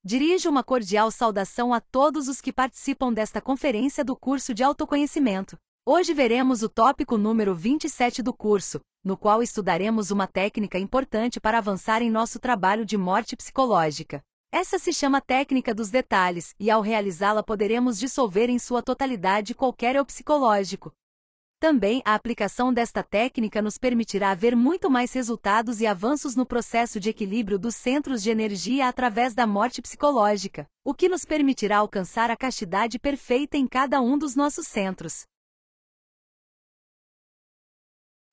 Dirijo uma cordial saudação a todos os que participam desta conferência do curso de autoconhecimento. Hoje veremos o tópico número 27 do curso, no qual estudaremos uma técnica importante para avançar em nosso trabalho de morte psicológica. Essa se chama técnica dos detalhes, e ao realizá-la poderemos dissolver em sua totalidade qualquer eu psicológico. Também a aplicação desta técnica nos permitirá ver muito mais resultados e avanços no processo de equilíbrio dos centros de energia através da morte psicológica, o que nos permitirá alcançar a castidade perfeita em cada um dos nossos centros.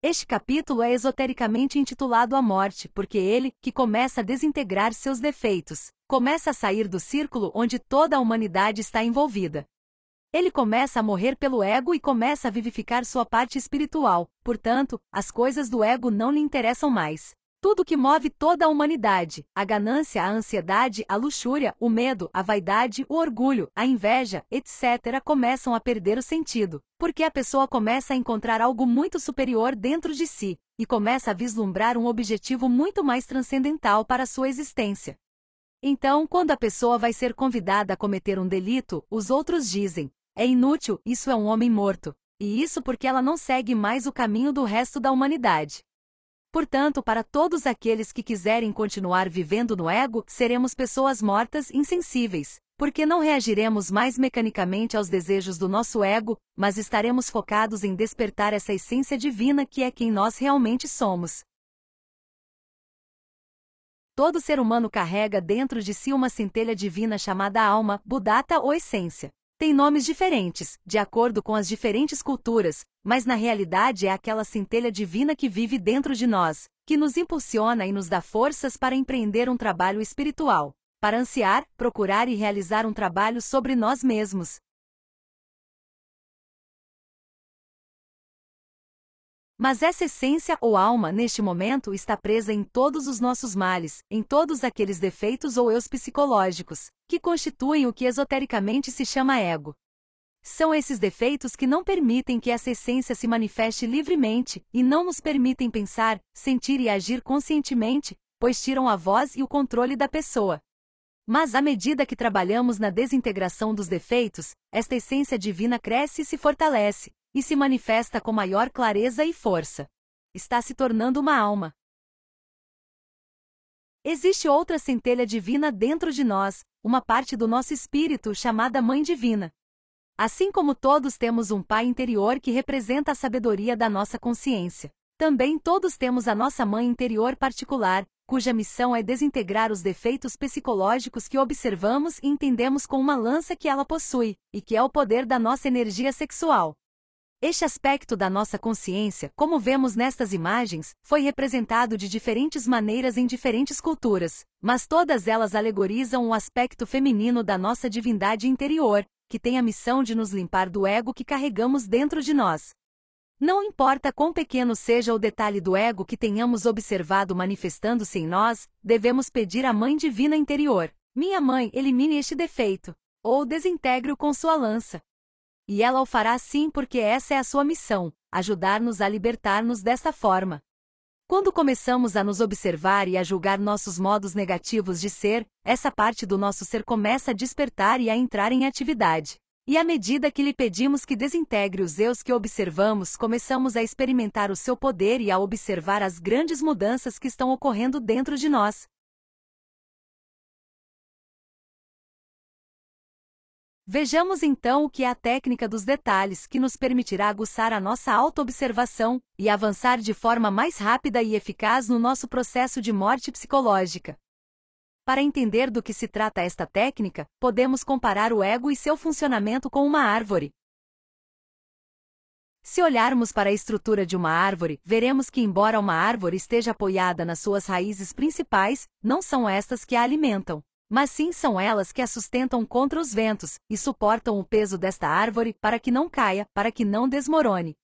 Este capítulo é esotericamente intitulado A Morte, porque ele, que começa a desintegrar seus defeitos, começa a sair do círculo onde toda a humanidade está envolvida. Ele começa a morrer pelo ego e começa a vivificar sua parte espiritual, portanto, as coisas do ego não lhe interessam mais. Tudo que move toda a humanidade, a ganância, a ansiedade, a luxúria, o medo, a vaidade, o orgulho, a inveja, etc., começam a perder o sentido, porque a pessoa começa a encontrar algo muito superior dentro de si, e começa a vislumbrar um objetivo muito mais transcendental para a sua existência. Então, quando a pessoa vai ser convidada a cometer um delito, os outros dizem: é inútil, isso é um homem morto. E isso porque ela não segue mais o caminho do resto da humanidade. Portanto, para todos aqueles que quiserem continuar vivendo no ego, seremos pessoas mortas insensíveis, porque não reagiremos mais mecanicamente aos desejos do nosso ego, mas estaremos focados em despertar essa essência divina que é quem nós realmente somos. Todo ser humano carrega dentro de si uma centelha divina chamada alma, Buddhata ou essência. Tem nomes diferentes, de acordo com as diferentes culturas, mas na realidade é aquela centelha divina que vive dentro de nós, que nos impulsiona e nos dá forças para empreender um trabalho espiritual, para ansiar, procurar e realizar um trabalho sobre nós mesmos. Mas essa essência ou alma, neste momento, está presa em todos os nossos males, em todos aqueles defeitos ou eus psicológicos, que constituem o que esotericamente se chama ego. São esses defeitos que não permitem que essa essência se manifeste livremente, e não nos permitem pensar, sentir e agir conscientemente, pois tiram a voz e o controle da pessoa. Mas à medida que trabalhamos na desintegração dos defeitos, esta essência divina cresce e se fortalece, e se manifesta com maior clareza e força. Está se tornando uma alma. Existe outra centelha divina dentro de nós, uma parte do nosso espírito chamada Mãe Divina. Assim como todos temos um Pai interior que representa a sabedoria da nossa consciência, também todos temos a nossa Mãe interior particular, cuja missão é desintegrar os defeitos psicológicos que observamos e entendemos com uma lança que ela possui, e que é o poder da nossa energia sexual. Este aspecto da nossa consciência, como vemos nestas imagens, foi representado de diferentes maneiras em diferentes culturas, mas todas elas alegorizam o aspecto feminino da nossa divindade interior, que tem a missão de nos limpar do ego que carregamos dentro de nós. Não importa quão pequeno seja o detalhe do ego que tenhamos observado manifestando-se em nós, devemos pedir à Mãe Divina interior: minha Mãe, elimine este defeito, ou desintegre-o com sua lança. E ela o fará sim, porque essa é a sua missão, ajudar-nos a libertar-nos desta forma. Quando começamos a nos observar e a julgar nossos modos negativos de ser, essa parte do nosso ser começa a despertar e a entrar em atividade. E à medida que lhe pedimos que desintegre os eus que observamos, começamos a experimentar o seu poder e a observar as grandes mudanças que estão ocorrendo dentro de nós. Vejamos então o que é a técnica dos detalhes, que nos permitirá aguçar a nossa autoobservação e avançar de forma mais rápida e eficaz no nosso processo de morte psicológica. Para entender do que se trata esta técnica, podemos comparar o ego e seu funcionamento com uma árvore. Se olharmos para a estrutura de uma árvore, veremos que, embora uma árvore esteja apoiada nas suas raízes principais, não são estas que a alimentam, mas sim são elas que a sustentam contra os ventos, e suportam o peso desta árvore para que não caia, para que não desmorone.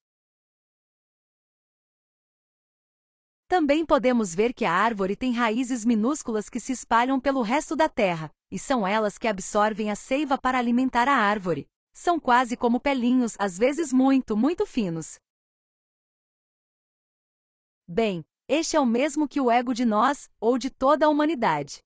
Também podemos ver que a árvore tem raízes minúsculas que se espalham pelo resto da terra, e são elas que absorvem a seiva para alimentar a árvore. São quase como pelinhos, às vezes muito, muito finos. Bem, este é o mesmo que o ego de nós, ou de toda a humanidade.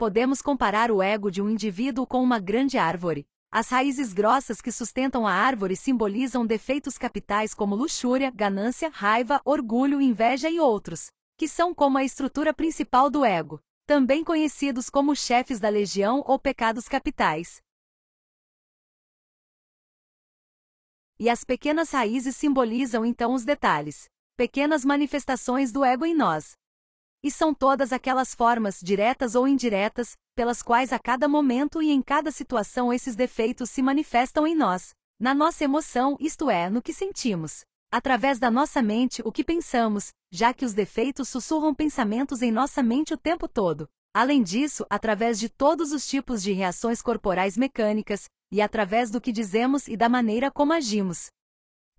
Podemos comparar o ego de um indivíduo com uma grande árvore. As raízes grossas que sustentam a árvore simbolizam defeitos capitais como luxúria, ganância, raiva, orgulho, inveja e outros, que são como a estrutura principal do ego, também conhecidos como chefes da legião ou pecados capitais. E as pequenas raízes simbolizam então os detalhes, pequenas manifestações do ego em nós. E são todas aquelas formas, diretas ou indiretas, pelas quais a cada momento e em cada situação esses defeitos se manifestam em nós, na nossa emoção, isto é, no que sentimos, através da nossa mente, o que pensamos, já que os defeitos sussurram pensamentos em nossa mente o tempo todo. Além disso, através de todos os tipos de reações corporais mecânicas, e através do que dizemos e da maneira como agimos.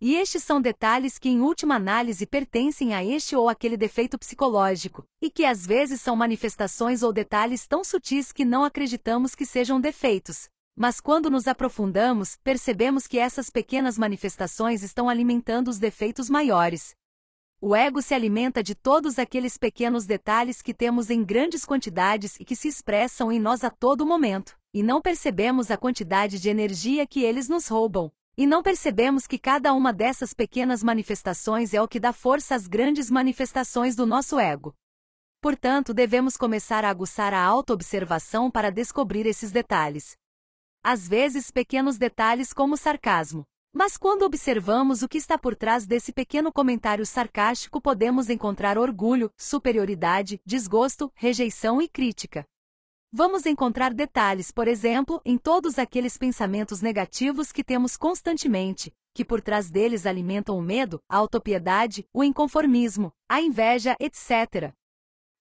E estes são detalhes que, em última análise, pertencem a este ou aquele defeito psicológico, e que às vezes são manifestações ou detalhes tão sutis que não acreditamos que sejam defeitos. Mas quando nos aprofundamos, percebemos que essas pequenas manifestações estão alimentando os defeitos maiores. O ego se alimenta de todos aqueles pequenos detalhes que temos em grandes quantidades e que se expressam em nós a todo momento, e não percebemos a quantidade de energia que eles nos roubam. E não percebemos que cada uma dessas pequenas manifestações é o que dá força às grandes manifestações do nosso ego. Portanto, devemos começar a aguçar a autoobservação para descobrir esses detalhes. Às vezes, pequenos detalhes como sarcasmo. Mas quando observamos o que está por trás desse pequeno comentário sarcástico, podemos encontrar orgulho, superioridade, desgosto, rejeição e crítica. Vamos encontrar detalhes, por exemplo, em todos aqueles pensamentos negativos que temos constantemente, que por trás deles alimentam o medo, a autopiedade, o inconformismo, a inveja, etc.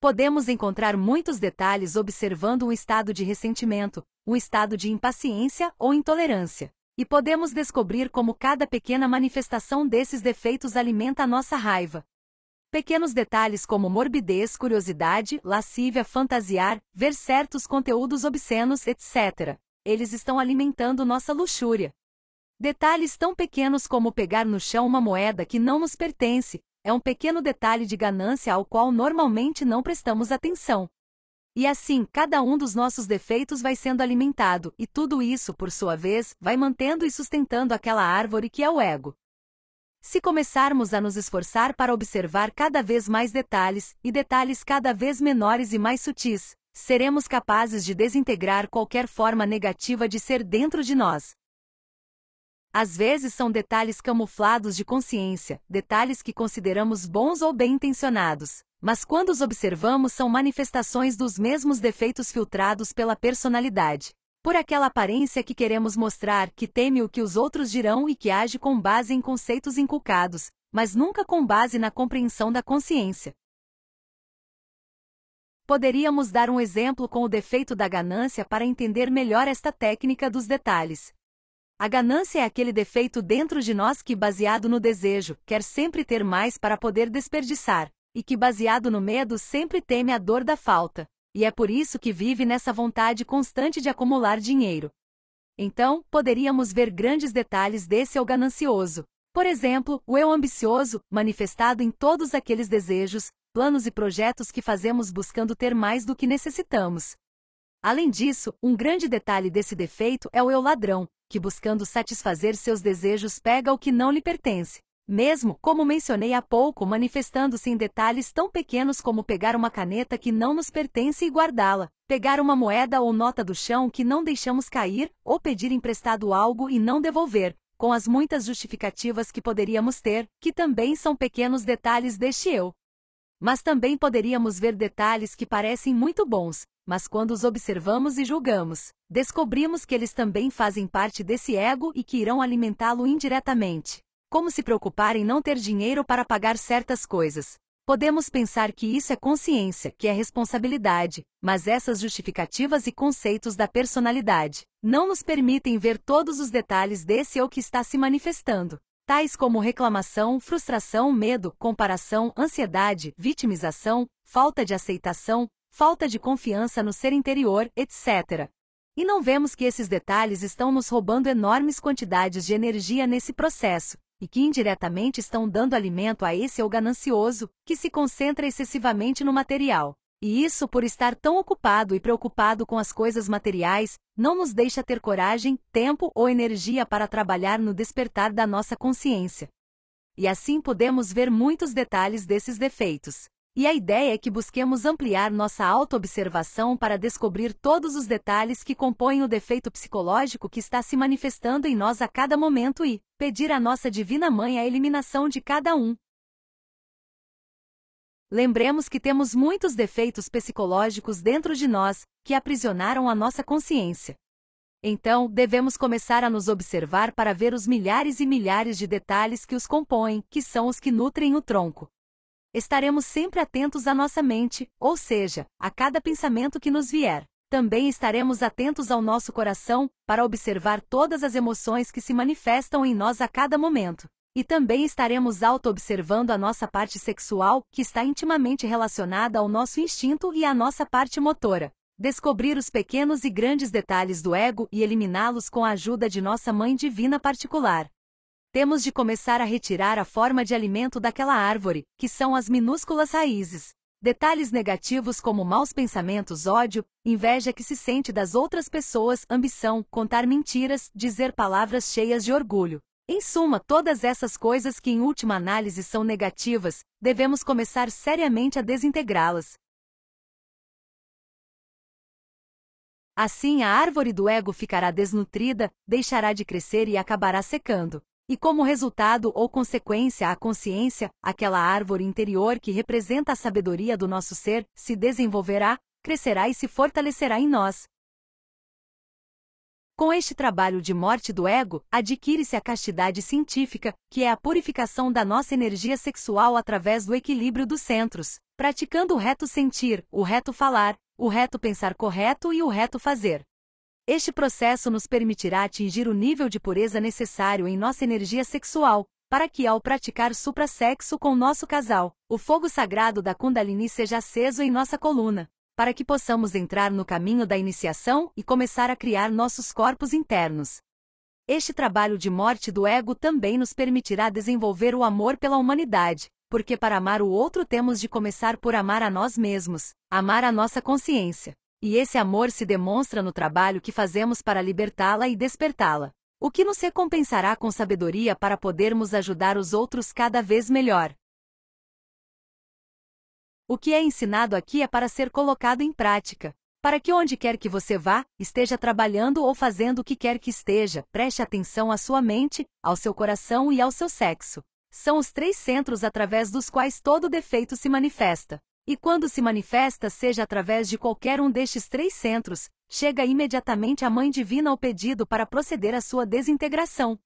Podemos encontrar muitos detalhes observando um estado de ressentimento, um estado de impaciência ou intolerância. E podemos descobrir como cada pequena manifestação desses defeitos alimenta a nossa raiva. Pequenos detalhes como morbidez, curiosidade, lascívia, fantasiar, ver certos conteúdos obscenos, etc. Eles estão alimentando nossa luxúria. Detalhes tão pequenos como pegar no chão uma moeda que não nos pertence, é um pequeno detalhe de ganância ao qual normalmente não prestamos atenção. E assim, cada um dos nossos defeitos vai sendo alimentado, e tudo isso, por sua vez, vai mantendo e sustentando aquela árvore que é o ego. Se começarmos a nos esforçar para observar cada vez mais detalhes, e detalhes cada vez menores e mais sutis, seremos capazes de desintegrar qualquer forma negativa de ser dentro de nós. Às vezes são detalhes camuflados de consciência, detalhes que consideramos bons ou bem-intencionados, mas quando os observamos são manifestações dos mesmos defeitos filtrados pela personalidade. Por aquela aparência que queremos mostrar, que teme o que os outros dirão e que age com base em conceitos inculcados, mas nunca com base na compreensão da consciência. Poderíamos dar um exemplo com o defeito da ganância para entender melhor esta técnica dos detalhes. A ganância é aquele defeito dentro de nós que, baseado no desejo, quer sempre ter mais para poder desperdiçar, e que, baseado no medo, sempre teme a dor da falta. E é por isso que vive nessa vontade constante de acumular dinheiro. Então, poderíamos ver grandes detalhes desse eu ganancioso. Por exemplo, o eu ambicioso, manifestado em todos aqueles desejos, planos e projetos que fazemos buscando ter mais do que necessitamos. Além disso, um grande detalhe desse defeito é o eu ladrão, que buscando satisfazer seus desejos pega o que não lhe pertence. Mesmo, como mencionei há pouco, manifestando-se em detalhes tão pequenos como pegar uma caneta que não nos pertence e guardá-la, pegar uma moeda ou nota do chão que não deixamos cair, ou pedir emprestado algo e não devolver, com as muitas justificativas que poderíamos ter, que também são pequenos detalhes deste eu. Mas também poderíamos ver detalhes que parecem muito bons, mas quando os observamos e julgamos, descobrimos que eles também fazem parte desse ego e que irão alimentá-lo indiretamente. Como se preocupar em não ter dinheiro para pagar certas coisas. Podemos pensar que isso é consciência, que é responsabilidade, mas essas justificativas e conceitos da personalidade não nos permitem ver todos os detalhes desse eu que está se manifestando, tais como reclamação, frustração, medo, comparação, ansiedade, vitimização, falta de aceitação, falta de confiança no ser interior, etc. E não vemos que esses detalhes estão nos roubando enormes quantidades de energia nesse processo, e que indiretamente estão dando alimento a esse eu ganancioso, que se concentra excessivamente no material. E isso, por estar tão ocupado e preocupado com as coisas materiais, não nos deixa ter coragem, tempo ou energia para trabalhar no despertar da nossa consciência. E assim podemos ver muitos detalhes desses defeitos. E a ideia é que busquemos ampliar nossa autoobservação para descobrir todos os detalhes que compõem o defeito psicológico que está se manifestando em nós a cada momento e pedir à nossa Divina Mãe a eliminação de cada um. Lembremos que temos muitos defeitos psicológicos dentro de nós, que aprisionaram a nossa consciência. Então, devemos começar a nos observar para ver os milhares e milhares de detalhes que os compõem, que são os que nutrem o tronco. Estaremos sempre atentos à nossa mente, ou seja, a cada pensamento que nos vier. Também estaremos atentos ao nosso coração, para observar todas as emoções que se manifestam em nós a cada momento. E também estaremos auto-observando a nossa parte sexual, que está intimamente relacionada ao nosso instinto e à nossa parte motora. Descobrir os pequenos e grandes detalhes do ego e eliminá-los com a ajuda de nossa Mãe Divina particular. Temos de começar a retirar a forma de alimento daquela árvore, que são as minúsculas raízes. Detalhes negativos como maus pensamentos, ódio, inveja que se sente das outras pessoas, ambição, contar mentiras, dizer palavras cheias de orgulho. Em suma, todas essas coisas que em última análise são negativas, devemos começar seriamente a desintegrá-las. Assim a árvore do ego ficará desnutrida, deixará de crescer e acabará secando. E como resultado ou consequência a consciência, aquela árvore interior que representa a sabedoria do nosso ser, se desenvolverá, crescerá e se fortalecerá em nós. Com este trabalho de morte do ego, adquire-se a castidade científica, que é a purificação da nossa energia sexual através do equilíbrio dos centros, praticando o reto sentir, o reto falar, o reto pensar correto e o reto fazer. Este processo nos permitirá atingir o nível de pureza necessário em nossa energia sexual, para que ao praticar suprassexo com nosso casal, o fogo sagrado da Kundalini seja aceso em nossa coluna, para que possamos entrar no caminho da iniciação e começar a criar nossos corpos internos. Este trabalho de morte do ego também nos permitirá desenvolver o amor pela humanidade, porque para amar o outro temos de começar por amar a nós mesmos, amar a nossa consciência. E esse amor se demonstra no trabalho que fazemos para libertá-la e despertá-la, o que nos recompensará com sabedoria para podermos ajudar os outros cada vez melhor. O que é ensinado aqui é para ser colocado em prática, para que onde quer que você vá, esteja trabalhando ou fazendo o que quer que esteja, preste atenção à sua mente, ao seu coração e ao seu sexo. São os 3 centros através dos quais todo defeito se manifesta. E quando se manifesta, seja através de qualquer um destes 3 centros, chega imediatamente à Mãe Divina o pedido para proceder à sua desintegração.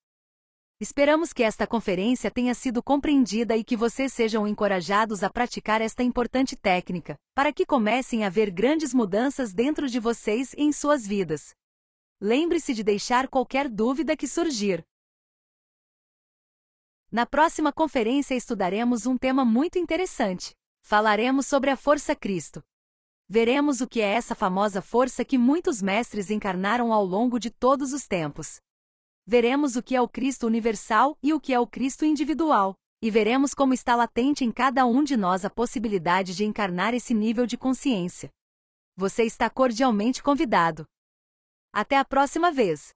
Esperamos que esta conferência tenha sido compreendida e que vocês sejam encorajados a praticar esta importante técnica, para que comecem a ver grandes mudanças dentro de vocês e em suas vidas. Lembre-se de deixar qualquer dúvida que surgir. Na próxima conferência estudaremos um tema muito interessante. Falaremos sobre a Força Cristo. Veremos o que é essa famosa força que muitos mestres encarnaram ao longo de todos os tempos. Veremos o que é o Cristo universal e o que é o Cristo individual, e veremos como está latente em cada um de nós a possibilidade de encarnar esse nível de consciência. Você está cordialmente convidado. Até a próxima vez!